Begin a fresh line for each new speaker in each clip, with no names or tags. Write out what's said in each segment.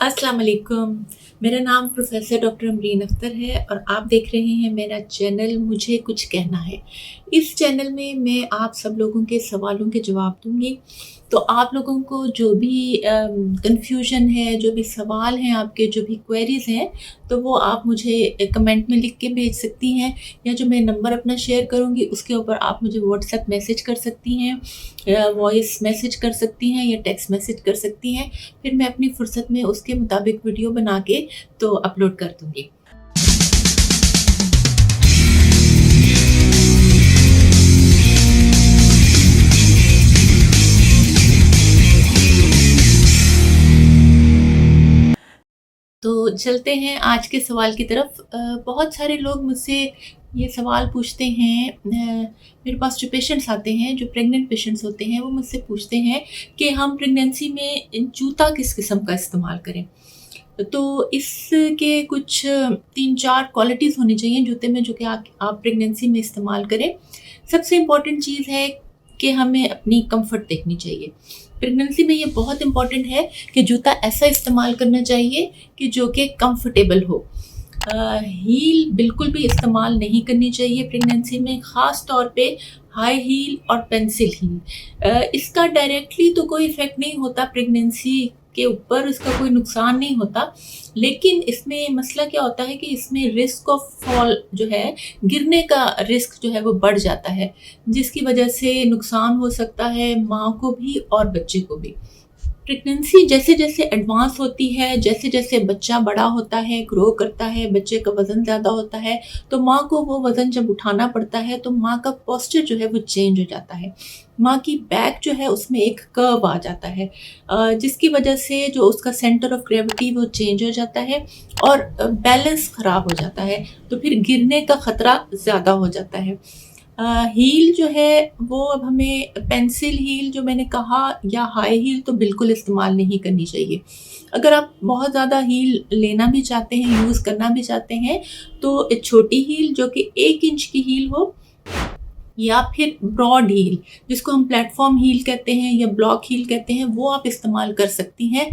अस्सलाम वालेकुम। मेरा नाम प्रोफ़ेसर डॉक्टर अमरीन अख्तर है और आप देख रहे हैं मेरा चैनल मुझे कुछ कहना है। इस चैनल में मैं आप सब लोगों के सवालों के जवाब दूँगी। तो आप लोगों को जो भी कन्फ्यूज़न है, जो भी सवाल हैं आपके, जो भी क्वेरीज़ हैं, तो वो आप मुझे कमेंट में लिख के भेज सकती हैं या जो मैं नंबर अपना शेयर करूँगी उसके ऊपर आप मुझे व्हाट्सएप मैसेज कर सकती हैं, वॉइस मैसेज कर सकती हैं या टेक्स्ट मैसेज कर सकती हैं। फिर मैं अपनी फ़ुर्सत में उसके मुताबिक वीडियो बना के तो अपलोड कर दूँगी। तो चलते हैं आज के सवाल की तरफ। बहुत सारे लोग मुझसे ये सवाल पूछते हैं। मेरे पास जो पेशेंट्स आते हैं, जो प्रेग्नेंट पेशेंट्स होते हैं, वो मुझसे पूछते हैं कि हम प्रेगनेंसी में जूता किस किस्म का इस्तेमाल करें। तो इसके कुछ 3-4 क्वालिटीज़ होनी चाहिए जूते में जो कि आप प्रेगनेंसी में इस्तेमाल करें। सबसे इम्पोर्टेंट चीज़ है कि हमें अपनी कम्फ़र्ट देखनी चाहिए। प्रेगनेंसी में ये बहुत इम्पोर्टेंट है कि जूता ऐसा इस्तेमाल करना चाहिए कि जो कि कम्फ़र्टेबल हो। हील बिल्कुल भी इस्तेमाल नहीं करनी चाहिए प्रेगनेंसी में, ख़ास तौर पे हाई हील और पेंसिल हील। इसका डायरेक्टली तो कोई इफ़ेक्ट नहीं होता प्रेगनेंसी के ऊपर, इसका कोई नुकसान नहीं होता। लेकिन इसमें मसला क्या होता है कि इसमें रिस्क ऑफ फॉल जो है, गिरने का रिस्क जो है वो बढ़ जाता है, जिसकी वजह से नुकसान हो सकता है माँ को भी और बच्चे को भी। प्रेगनेंसी जैसे-जैसे एडवांस होती है, जैसे-जैसे बच्चा बड़ा होता है, ग्रो करता है, बच्चे का वज़न ज़्यादा होता है, तो माँ को वो वज़न जब उठाना पड़ता है, तो माँ का पोस्चर जो है वो चेंज हो जाता है। माँ की बैक जो है उसमें एक कर्व आ जाता है, जिसकी वजह से जो उसका सेंटर ऑफ ग्रेविटी वो चेंज हो जाता है और बैलेंस ख़राब हो जाता है, तो फिर गिरने का ख़तरा ज़्यादा हो जाता है। हील जो है वो अब हमें पेंसिल हील जो मैंने कहा या हाई हील तो बिल्कुल इस्तेमाल नहीं करनी चाहिए। अगर आप बहुत ज़्यादा हील लेना भी चाहते हैं, यूज़ करना भी चाहते हैं, तो एक छोटी हील जो कि 1 इंच की हील हो या फिर ब्रॉड हील जिसको हम प्लेटफ़ॉर्म हील कहते हैं या ब्लॉक हील कहते हैं, वो आप इस्तेमाल कर सकती हैं।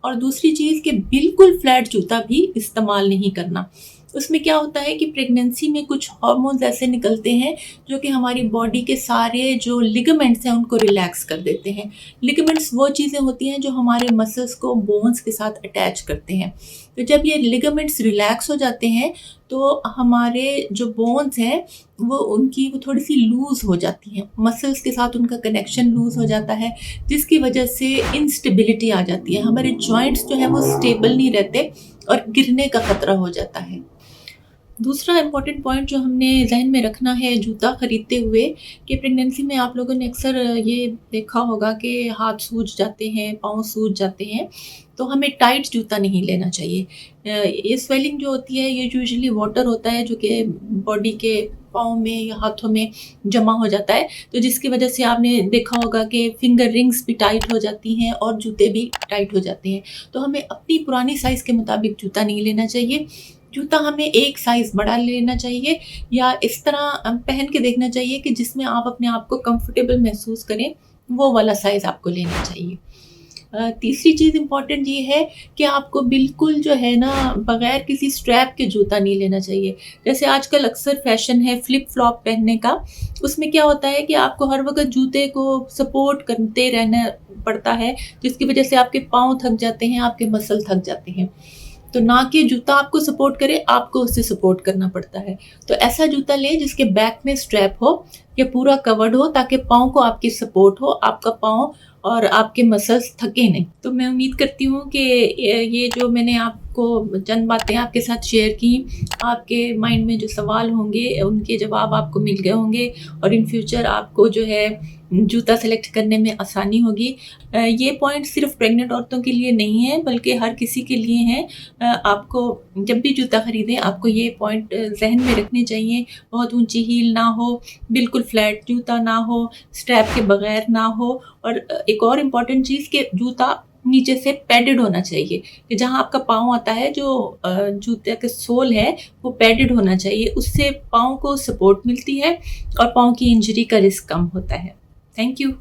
और दूसरी चीज़ कि बिल्कुल फ्लैट जूता भी इस्तेमाल नहीं करना। उसमें क्या होता है कि प्रेगनेंसी में कुछ हार्मोन्स ऐसे निकलते हैं जो कि हमारी बॉडी के सारे जो लिगामेंट्स हैं उनको रिलैक्स कर देते हैं। लिगामेंट्स वो चीज़ें होती हैं जो हमारे मसल्स को बोन्स के साथ अटैच करते हैं। तो जब ये लिगामेंट्स रिलैक्स हो जाते हैं तो हमारे जो बोन्स हैं वो थोड़ी-सी लूज़ हो जाती हैं, मसल्स के साथ उनका कनेक्शन लूज़ हो जाता है, जिसकी वजह से इंस्टेबिलिटी आ जाती है। हमारे जॉइंट्स जो हैं वो स्टेबल नहीं रहते और गिरने का खतरा हो जाता है। दूसरा इम्पोर्टेंट पॉइंट जो हमने ज़हन में रखना है जूता खरीदते हुए कि प्रेगनेंसी में आप लोगों ने अक्सर ये देखा होगा कि हाथ सूज जाते हैं, पाँव सूज जाते हैं, तो हमें टाइट जूता नहीं लेना चाहिए। ये स्वेलिंग जो होती है ये यूजुअली वाटर होता है जो कि बॉडी के पाँव में या हाथों में जमा हो जाता है, तो जिसकी वजह से आपने देखा होगा कि फिंगर रिंग्स भी टाइट हो जाती हैं और जूते भी टाइट हो जाते हैं। तो हमें अपनी पुरानी साइज़ के मुताबिक जूता नहीं लेना चाहिए। जूता हमें एक साइज़ बड़ा लेना चाहिए या इस तरह पहन के देखना चाहिए कि जिसमें आप अपने आप को कंफर्टेबल महसूस करें, वो वाला साइज़ आपको लेना चाहिए। तीसरी चीज़ इम्पॉर्टेंट ये है कि आपको बिल्कुल जो है ना बग़ैर किसी स्ट्रैप के जूता नहीं लेना चाहिए। जैसे आजकल अक्सर फ़ैशन है फ्लिप-फ्लॉप पहनने का, उसमें क्या होता है कि आपको हर वक़्त जूते को सपोर्ट करते रहना पड़ता है, जिसकी वजह से आपके पाँव थक जाते हैं, आपके मसल थक जाते हैं। तो ना कि जूता आपको सपोर्ट करे, आपको उससे सपोर्ट करना पड़ता है। तो ऐसा जूता लें जिसके बैक में स्ट्रैप हो या पूरा कवर्ड हो ताकि पाँव को आपकी सपोर्ट हो, आपका पाँव और आपके मसल्स थके नहीं। तो मैं उम्मीद करती हूँ कि ये जो मैंने आपको चंद बातें आपके साथ शेयर की, आपके माइंड में जो सवाल होंगे उनके जवाब आपको मिल गए होंगे और इन फ्यूचर आपको जो है जूता सेलेक्ट करने में आसानी होगी। ये पॉइंट सिर्फ़ प्रेग्नेंट औरतों के लिए नहीं है बल्कि हर किसी के लिए हैं। आपको जब भी जूता खरीदें आपको ये पॉइंट ज़हन में रखने चाहिए। बहुत ऊँची हील ना हो, बिल्कुल फ्लैट जूता ना हो, स्ट्रैप के बगैर ना हो और एक और इम्पॉर्टेंट चीज़ कि जूता नीचे से पैडेड होना चाहिए कि जहाँ आपका पाँव आता है जो जूते का सोल है वो पैडेड होना चाहिए। उससे पाँव को सपोर्ट मिलती है और पाँव की इंजरी का रिस्क कम होता है। Thank you.